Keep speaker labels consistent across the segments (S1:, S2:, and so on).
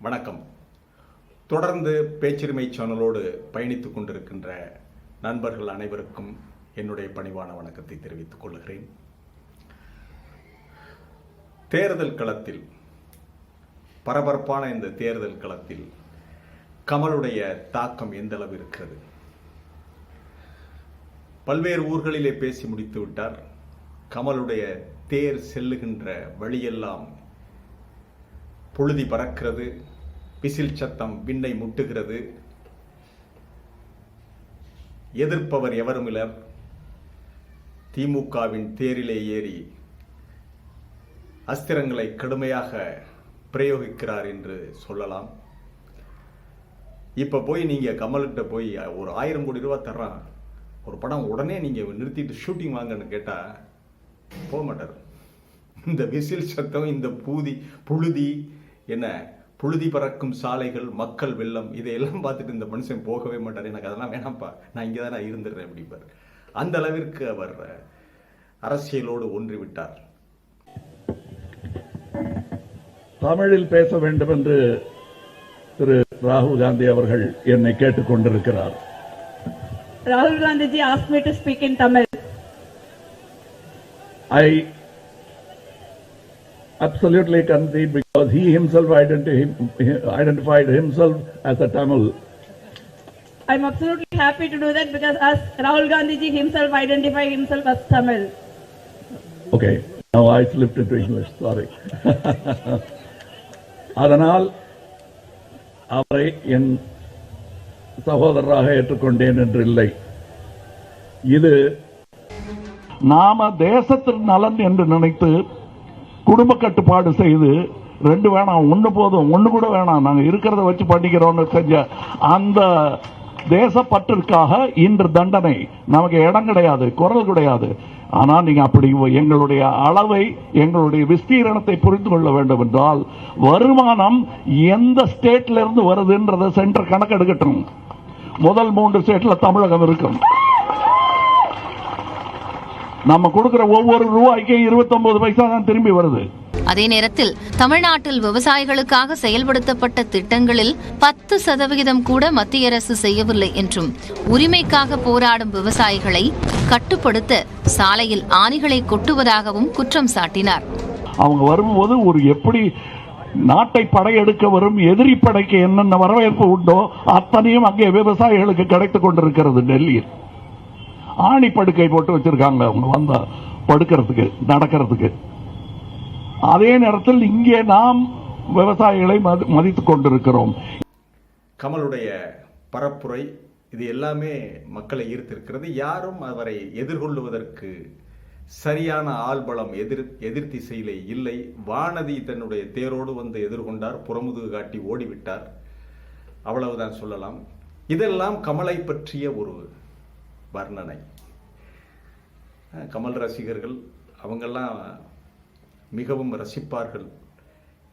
S1: வணக்கம். தொடர்ந்து பேச்சுரிமை சேனலோடு பயணித்துக் கொண்டிருக்கின்ற நண்பர்கள் அனைவருக்கும் என்னுடைய பணிவான வணக்கத்தை தெரிவித்துக் கொள்கிறேன். தேர்தல் களத்தில், பரபரப்பான இந்த தேர்தல் களத்தில் கமலுடைய தாக்கம் எந்த அளவு இருக்கிறது? பல்வேறு ஊர்களிலே பேசி முடித்து விட்டார். கமலுடைய தேர் செல்லுகின்ற வழியெல்லாம் புழுதி பறக்கிறது, விசில் சத்தம் விண்ணை முட்டுகிறது. எதிர்ப்பவர் எவருமிலர். திமுகவின் தேரிலே ஏறி அஸ்திரங்களை கடுமையாக பிரயோகிக்கிறார் என்று சொல்லலாம். இப்ப போய் நீங்க கமல்கிட்ட போய் ஒரு 1000 கோடி ரூபாய் தர்றான், ஒரு படம் உடனே நீங்க நிறுத்திட்டு ஷூட்டிங் வாங்கன்னு கேட்டா போக மாட்டார். இந்த விசில் சத்தம், இந்த புழுதி என்ன, புழுதி பறக்கும் சாலைகள், மக்கள் வெள்ளம், இதையெல்லாம் பார்த்துட்டு இந்த மனுஷன் போகவே மாட்டார். எனக்கு அதெல்லாம் வேணாம்ப்பா, நான் இங்கே தான் இருந்துடுறேன் அப்படிப்பார். அந்த அளவிற்கு அவர் அரசியலோடு ஒன்றிவிட்டார்.
S2: தமிழில் பேச வேண்டும் என்று திரு ராகுல் காந்தி அவர்கள் என்னை கேட்டுக் கொண்டிருக்கிறார்.
S3: ராகுல் Gandhiji asked me to speak in Tamil.
S2: I absolutely concede because he himself identified himself as a Tamil.
S3: I'm absolutely happy to do that because as Rahul Gandhiji himself identified himself as Tamil.
S2: Okay, now I slipped into English, sorry. அதனால் அவரை என் சகோதரராக ஏற்றுக்கொண்டேன் என்று இல்லை. இது நாம தேசத்தின் நலன் என்று நினைத்து குடும்ப கட்டுப்பாடு செய்து 2 வேணாம், 1 போதும், 1 கூட வேணாம், நாங்க இருக்கிறத வச்சு பண்ணிக்கிறோம்னு செஞ்ச அந்த தேசப்பற்றிற்காக இன்று தண்டனை. நமக்கு இடம் கிடையாது, குரல் கிடையாது. ஆனா நீங்க அப்படி எங்களுடைய அளவை, எங்களுடைய விஸ்தீரணத்தை புரிந்து கொள்ள வேண்டும் என்றால் வருமானம் எந்த ஸ்டேட்ல இருந்து வருதுன்றத சென்டர் கணக்கெடுக்கட்டும். முதல் 3 ஸ்டேட்ல தமிழகம் இருக்கும். நம்ம கொடுக்கிற ஒவ்வொரு ரூபாய்க்கும் 29 பைசா தான் திரும்பி வருது.
S4: அதே நேரத்தில் தமிழ்நாட்டில் விவசாயிகளுக்காக செயல்படுத்தப்பட்ட திட்டங்களில் 10% கூட மத்திய அரசு செய்யவில்லை என்றும், உரிமைக்காக போராடும் விவசாயிகளை கட்டுப்படுத்த சாலையில் ஆணிகளை கொட்டுவதாகவும் குற்றம் சாட்டினார்.
S2: அவங்க வரும்போது ஒரு எப்படி நாட்டை படையெடுக்க வரும் எதிரி படைக்கு என்னென்ன வரவேற்பு உண்டோ அத்தனையும் அங்கே விவசாயிகளுக்கு கிடைத்துக் கொண்டிருக்கிறது. டெல்லியில் ஆணி படுக்கை போட்டு வச்சிருக்காங்க அவங்க வந்த படுக்கிறதுக்கு, நடக்கிறதுக்கு. அதே நேரத்தில் இங்கே நாம் விவசாயிகளை மதித்துக் கொண்டிருக்கிறோம்.
S1: கமலுடைய பரப்புரை இது எல்லாமே மக்களை ஈர்த்திருக்கிறது. யாரும் அவரை எதிர்கொள்ளுவதற்கு சரியான ஆள்பலம் எதிர் திசையிலே இல்லை. வானதி தன்னுடைய தேரோடு வந்து எதிர்கொண்டார், புறமுதுகு காட்டி ஓடிவிட்டார், அவ்வளவுதான் சொல்லலாம். இதெல்லாம் கமலை பற்றிய ஒரு வர்ணனை. கமல் ரசிகர்கள் அவங்கெல்லாம் மிகவும் ரசிப்பார்கள்.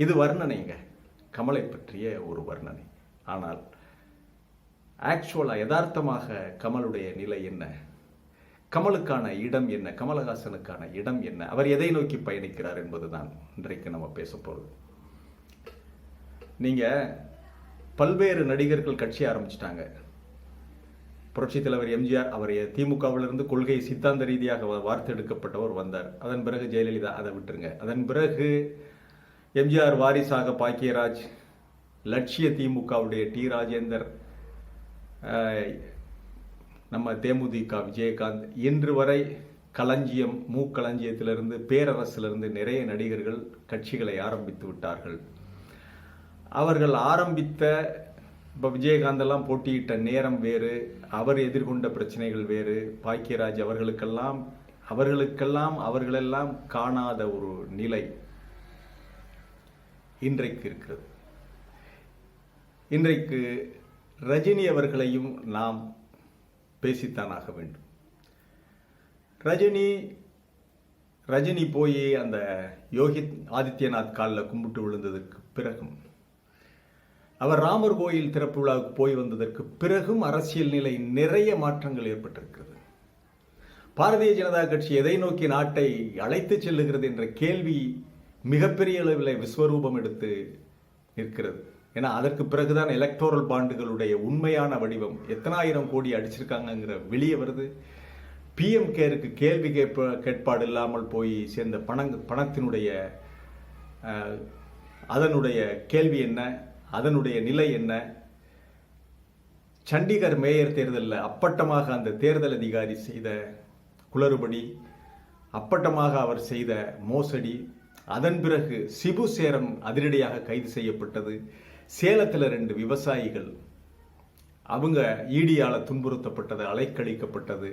S1: இது வர்ணனைங்க, கமலை பற்றிய ஒரு வர்ணனை. ஆனால் ஆக்சுவலா யதார்த்தமாக கமலுடைய நிலை என்ன, கமலுக்கான இடம் என்ன, கமலஹாசனுக்கான இடம் என்ன, அவர் எதை நோக்கி பயணிக்கிறார் என்பதுதான் இன்றைக்கு நம்ம பேச போறது. நீங்க பல்வேறு நடிகர்கள் கட்சி ஆரம்பிச்சிட்டாங்க. புரட்சி தலைவர் எம்ஜிஆர், அவர் திமுகவிலிருந்து கொள்கை சித்தாந்த ரீதியாக வார்த்தெடுக்கப்பட்டவர் வந்தார். அதன் பிறகு ஜெயலலிதா, அதை விட்டுருங்க. அதன் பிறகு எம்ஜிஆர் வாரிசாக பாக்கியராஜ், லட்சிய திமுகவுடைய டி ராஜேந்தர், நம்ம தேமுதிக விஜயகாந்த், இன்று வரை களஞ்சியம், மூக்களஞ்சியத்திலிருந்து, பேரரசிலிருந்து நிறைய நடிகர்கள் கட்சிகளை ஆரம்பித்து விட்டார்கள். அவர்கள் ஆரம்பித்த, இப்போ விஜயகாந்த் எல்லாம் போட்டியிட்ட நேரம் வேறு, அவர் எதிர்கொண்ட பிரச்சனைகள் வேறு. பாக்கியராஜ் அவர்களெல்லாம் காணாத ஒரு நிலை இன்றைக்கு இருக்கிறது. இன்றைக்கு ரஜினி அவர்களையும் நாம் பேசித்தானாக வேண்டும். ரஜினி போய் அந்த யோகி ஆதித்யநாத் காலில் கும்பிட்டு விழுந்ததற்கு பிறகும், அவர் ராமர் கோயில் திறப்பு விழாவுக்கு போய் வந்ததற்கு பிறகும் அரசியல் நிலை நிறைய மாற்றங்கள் ஏற்பட்டிருக்கிறது. பாரதிய ஜனதா கட்சி எதை நோக்கி நாட்டை அழைத்து செல்லுகிறது என்ற கேள்வி மிகப்பெரிய அளவில் விஸ்வரூபம் எடுத்து நிற்கிறது. ஏன்னா அதற்கு பிறகுதான் எலக்டோரல் பாண்டுகளுடைய உண்மையான வடிவம் எத்தனாயிரம் கோடி அடிச்சிருக்காங்கங்கிற வெளியே வருது. பிஎம் கேருக்கு கேள்வி கேட்பாடு இல்லாமல் போய் சேர்ந்த பணத்தினுடைய அதனுடைய கேள்வி என்ன, அதனுடைய நிலை என்ன? சண்டிகர் மேயர் தேர்தலில் அப்பட்டமாக அந்த தேர்தல் அதிகாரி செய்த குளறுபடி, அப்பட்டமாக அவர் செய்த மோசடி, அதன் பிறகு சிபு சேரன் அதிரடியாக கைது செய்யப்பட்டது. சேலத்தில் 2 விவசாயிகள் அவங்க ஈடியால் துன்புறுத்தப்பட்டது, அலைக்கழிக்கப்பட்டது.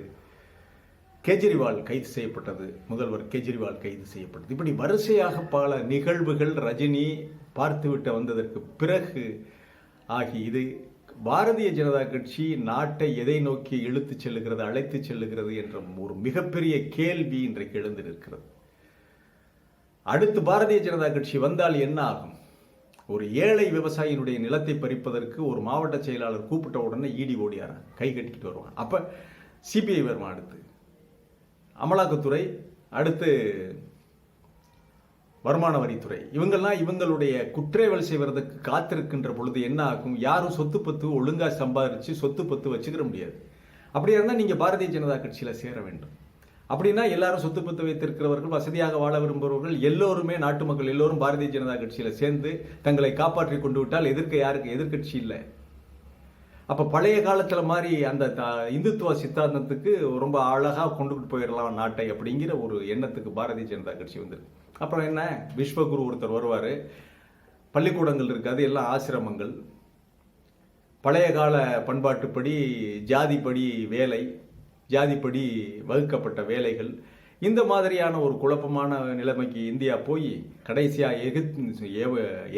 S1: கெஜ்ரிவால் கைது செய்யப்பட்டது, முதல்வர் கெஜ்ரிவால் கைது செய்யப்பட்டது. இப்படி வரிசையாக பல நிகழ்வுகள் ரஜினி பார்த்துவிட்டு வந்ததற்கு பிறகு ஆகி இது பாரதிய ஜனதா கட்சி நாட்டை எதை நோக்கி இழுத்து செல்லுகிறது, அழைத்து செல்லுகிறது என்ற ஒரு மிகப்பெரிய கேள்வி இன்றைக்கு எழுந்திருக்கிறது. அடுத்து பாரதிய ஜனதா கட்சி வந்தால் என்ன ஆகும்? ஒரு ஏழை விவசாயியினுடைய நிலத்தை பறிப்பதற்கு ஒரு மாவட்ட செயலாளர் கூப்பிட்ட உடனே ஈடி ஓடியாரான், கை கட்டிக்கிட்டு வருவான். அப்ப சிபிஐ வருமா, அடுத்து அமலாக்கத்துறை, அடுத்து வருமான வரித்துறை, இவங்கெல்லாம் இவங்களுடைய குற்றவியல் செய்வதற்கு காத்திருக்கின்ற பொழுது என்ன ஆகும்? யாரும் சொத்து பத்து ஒழுங்கா சம்பாதிச்சு சொத்து பத்து வச்சுக்கிற முடியாது. அப்படியா இருந்தால் நீங்க பாரதிய ஜனதா கட்சியில சேர வேண்டும். அப்படின்னா எல்லாரும் சொத்து பத்து வைத்திருக்கிறவர்கள், வசதியாக வாழ விரும்புபவர்கள் எல்லோருமே, நாட்டு மக்கள் எல்லோரும் பாரதிய ஜனதா கட்சியில சேர்ந்து தங்களை காப்பாற்றி கொண்டு விட்டால் யாருக்கு எதிர்கட்சி இல்லை. அப்ப பழைய காலத்துல மாதிரி அந்த இந்துத்துவ சித்தாந்தத்துக்கு ரொம்ப அழகா கொண்டுகிட்டு போயிடலாம் நாட்டை அப்படிங்கிற ஒரு எண்ணத்துக்கு பாரதிய ஜனதா கட்சி வந்துருக்கு. அப்புறம் என்ன, விஸ்வகுரு ஒருத்தர் வருவாரு, பள்ளிக்கூடங்கள் இருக்காது, எல்லாம் ஆசிரமங்கள், பழைய கால பண்பாட்டுப்படி ஜாதிப்படி வேலை, ஜாதிப்படி வகுக்கப்பட்ட வேலைகள், இந்த மாதிரியான ஒரு குழப்பமான நிலைமைக்கு இந்தியா போய் கடைசியா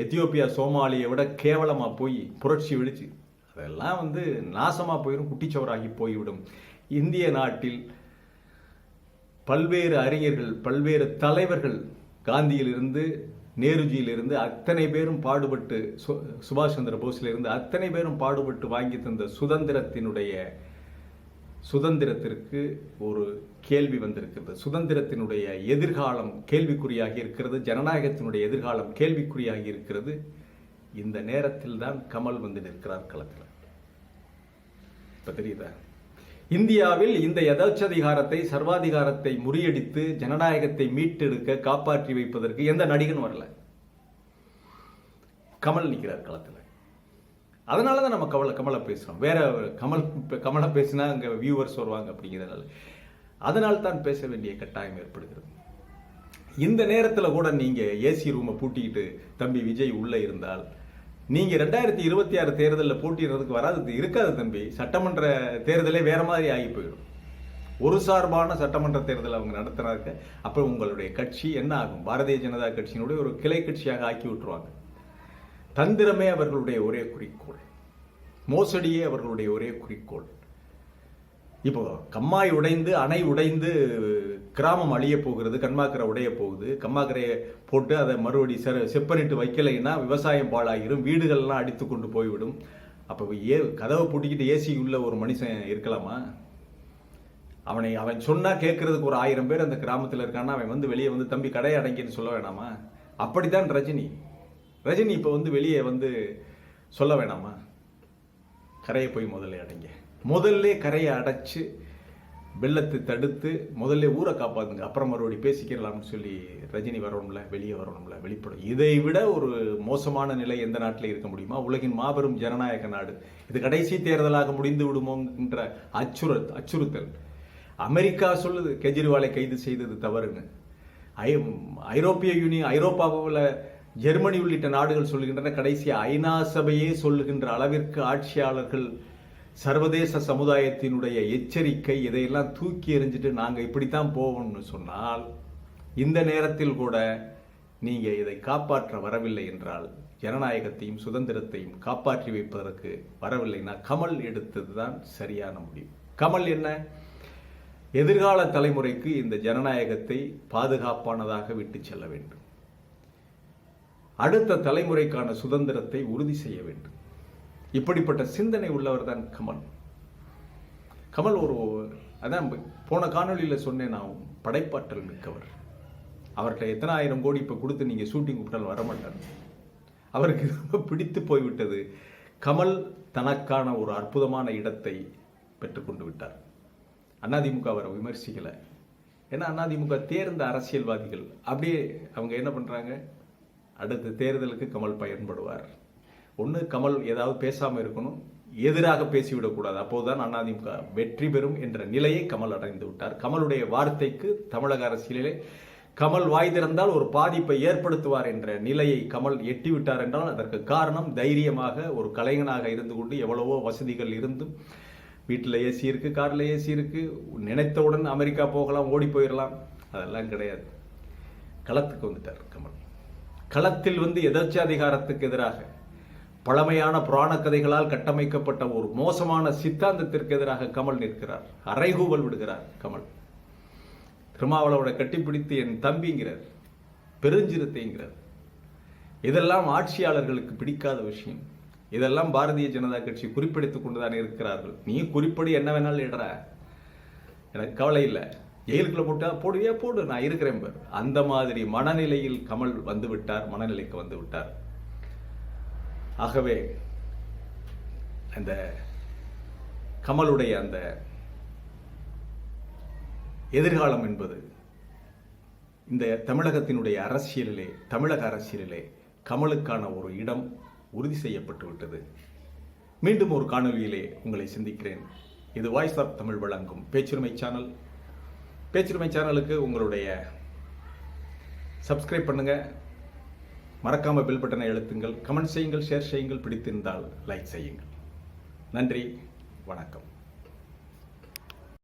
S1: எத்தியோப்பியா சோமாலியை விட கேவலமா போய் புரட்சி வெடிச்சு அதெல்லாம் நாசமா போயிடும், குட்டிச்சவராகி போய்விடும். இந்திய நாட்டில் பல்வேறு அறிஞர்கள், பல்வேறு தலைவர்கள், காந்தியிலிருந்து நேருஜியிலிருந்து அத்தனை பேரும் பாடுபட்டு, சுபாஷ் சந்திர போஸிலிருந்து அத்தனை பேரும் பாடுபட்டு வாங்கி தந்த சுதந்திரத்திற்கு ஒரு கேள்வி வந்திருக்கிறது. சுதந்திரத்தினுடைய எதிர்காலம் கேள்விக்குறியாகி இருக்கிறது, ஜனநாயகத்தினுடைய எதிர்காலம் கேள்விக்குறியாகி இருக்கிறது. இந்த நேரத்தில் தான் கமல் நிற்கிறார் களத்தில். இப்ப தெரியுதா? இந்தியாவில் இந்த யதாட்சதிகாரத்தை, சர்வாதிகாரத்தை முறியடித்து ஜனநாயகத்தை மீட்டெடுக்க, காப்பாற்றி வைப்பதற்கு எந்த நடிகன் வரல, கமல் நிற்கிறார் களத்தில். அதனாலதான் நம்ம கமலை பேசுறோம். வேற கமலை பேசினா அங்க வியூவர்ஸ் வருவாங்க அப்படிங்கிறதுனால, அதனால் தான் பேச வேண்டிய கட்டாயம் ஏற்படுகிறது. இந்த நேரத்தில் கூட நீங்க ஏசி ரூமை பூட்டிக்கிட்டு தம்பி விஜய் உள்ள இருந்தால், நீங்க 2026 தேர்தலில் போட்டிடுறதுக்கு இருக்காது தம்பி. சட்டமன்ற தேர்தலே வேற மாதிரி ஆகி போயிடும். ஒரு சார்பான சட்டமன்ற தேர்தல் அவங்க நடத்துறாங்க. அப்ப உங்களுடைய கட்சி என்ன ஆகும்? பாரதிய ஜனதா கட்சியினுடைய ஒரு கிளை கட்சியாக ஆக்கி விட்டுருவாங்க. தந்திரமே அவர்களுடைய ஒரே குறிக்கோள், மோசடியே அவர்களுடைய ஒரே குறிக்கோள். இப்போ கம்மாய் உடைந்து, அணை உடைந்து, கிராமம் அழிய போகிறது, கண்மாக்கரை உடைய போகுது. கம்மாக்கரையை போட்டு அதை மறுபடி செப்பனிட்டு வைக்கலைன்னா விவசாயம் பாழாகிரும், வீடுகள்லாம் அடித்து கொண்டு போய்விடும். அப்போ கதவை பூட்டிக்கிட்டு ஏசி உள்ள ஒரு மனுஷன் இருக்கலாமா? அவன் சொன்னா கேட்கறதுக்கு ஒரு 1000 பேர் அந்த கிராமத்தில் இருக்கான்னா, அவன் வெளியே தம்பி கடையை அடங்கின்னு சொல்ல வேணாமா? அப்படித்தான் ரஜினி இப்போ வெளியே சொல்ல வேணாமா? கரையை போய் முதல்ல அடைங்க, முதல்ல கரையை அடைச்சு வெள்ளத்தை தடுத்து முதல்ல ஊரை காப்பாத்துங்க, அப்புறம் மறுபடி பேசிக்கலாம்னு சொல்லி ரஜினி வரணும்ல, வெளியே வரணும்ல, வெளிப்படும். இதை விட ஒரு மோசமான நிலை எந்த நாட்டில் இருக்க முடியுமா? உலகின் மாபெரும் ஜனநாயக நாடு, இது கடைசி தேர்தலாக முடிந்து விடுமோன்ற அச்சுறுத்தல். அமெரிக்கா சொல்லுது கெஜ்ரிவாலை கைது செய்தது தவறுன்னு. ஐரோப்பிய யூனியன், ஐரோப்பாவில் ஜெர்மனி உள்ளிட்ட நாடுகள் சொல்லுகின்றன. கடைசி ஐநா சபையே சொல்லுகின்ற அளவிற்கு ஆட்சியாளர்கள், சர்வதேச சமுதாயத்தினுடைய எச்சரிக்கை, இதையெல்லாம் தூக்கி எறிஞ்சிட்டு நாங்க இப்படித்தான் போவோம்னு சொன்னால், இந்த நேரத்தில் கூட நீங்க இதை காப்பாற்ற வரவில்லை என்றால், ஜனநாயகத்தையும் சுதந்திரத்தையும் காப்பாற்றி வைப்பதற்கு வரவில்லைன்னா, கமல் எடுத்ததுதான் சரியான முடிவு. கமல் என்ன, எதிர்கால தலைமுறைக்கு இந்த ஜனநாயகத்தை பாதுகாப்பானதாக விட்டு செல்ல வேண்டும், அடுத்த தலைமுறைக்கான சுதந்திரத்தை உறுதி செய்ய வேண்டும். இப்படிப்பட்ட சிந்தனை உள்ளவர் தான் கமல். கமல் அதான் போன காணொலியில் சொன்னேன், நான் படைப்பாற்றல் மிக்கவர். அவர்கிட்ட எத்தனை 1000 கோடி இப்ப கொடுத்து நீங்க ஷூட்டிங் கூப்பிட்டாலும் வரமாட்டார். அவருக்கு ரொம்ப பிடித்து போய்விட்டது. கமல் தனக்கான ஒரு அற்புதமான இடத்தை பெற்றுக்கொண்டு விட்டார். அதிமுக அவரை விமர்சிக்கலை. ஏன்னா அதிமுக தேர்ந்த அரசியல்வாதிகள் அப்படியே அவங்க என்ன பண்ணுறாங்க, அடுத்த தேர்தலுக்கு கமல் பயன்படுவார். ஒன்று கமல் ஏதாவது பேசாமல் இருக்கணும், எதிராக பேசிவிடக்கூடாது, அப்போதுதான் அதிமுக வெற்றி பெறும் என்ற நிலையை கமல் அடைந்து விட்டார். கமலுடைய வார்த்தைக்கு தமிழக அரசியலிலே கமல் வாய் திறந்தால் ஒரு பாதிப்பை ஏற்படுத்துவார் என்ற நிலையை கமல் எட்டிவிட்டார் என்றால் அதற்கு காரணம் தைரியமாக ஒரு கலைஞனாக இருந்து கொண்டு எவ்வளவோ வசதிகள் இருந்தும் வீட்டில் ஏசி இருக்கு, காரில் ஏசி இருக்கு, நினைத்தவுடன் அமெரிக்கா போகலாம், ஓடி போயிடலாம், அதெல்லாம் கிடையாது. களத்துக்கு வந்துட்டார் கமல். களத்தில் வந்து எதர்ச்சாதிகாரத்துக்கு எதிராக பழமையான புராண கதைகளால் கட்டமைக்கப்பட்ட ஒரு மோசமான சித்தாந்தத்திற்கு எதிராக கமல் நிற்கிறார். அறைகூவல் விடுகிறார் கமல். திருமாவளவனை கட்டிப்பிடித்து என் தம்பிங்கிறார், பெருஞ்சிறுத்தைங்கிறார். இதெல்லாம் ஆட்சியாளர்களுக்கு பிடிக்காத விஷயம். இதெல்லாம் பாரதிய ஜனதா கட்சி குறிப்பிடித்துக் கொண்டுதான் இருக்கிறார்கள். நீ குறிப்படி என்ன வேணாலும் இடற, எனக்கு கவலை இல்லை, ஜெயிலுக்குள்ள போட்டா போடுவியா போடு, நான் இருக்கிறேன் பார். அந்த மாதிரி மனநிலையில் கமல் வந்து விட்டார், மனநிலைக்கு வந்து விட்டார். ஆகவே அந்த கமலுடைய அந்த எதிர்காலம் என்பது இந்த தமிழகத்தினுடைய அரசியலிலே, தமிழக அரசியலிலே கமலுக்கான ஒரு இடம் உறுதி செய்யப்பட்டு விட்டது. மீண்டும் ஒரு காணொலியிலே உங்களை சந்திக்கிறேன். இது வாய்ஸ் ஆஃப் தமிழ் வழங்கும் பேச்சுரிமை சேனல். பேச்சுரிமை சேனலுக்கு உங்களுடைய சப்ஸ்கிரைப் பண்ணுங்க, மறக்காம பெல் பட்டனை அழுத்துங்கள், கமெண்ட் செய்யுங்கள், ஷேர் செய்யுங்கள், பிடித்திருந்தால் லைக் செய்யுங்கள். நன்றி, வணக்கம்.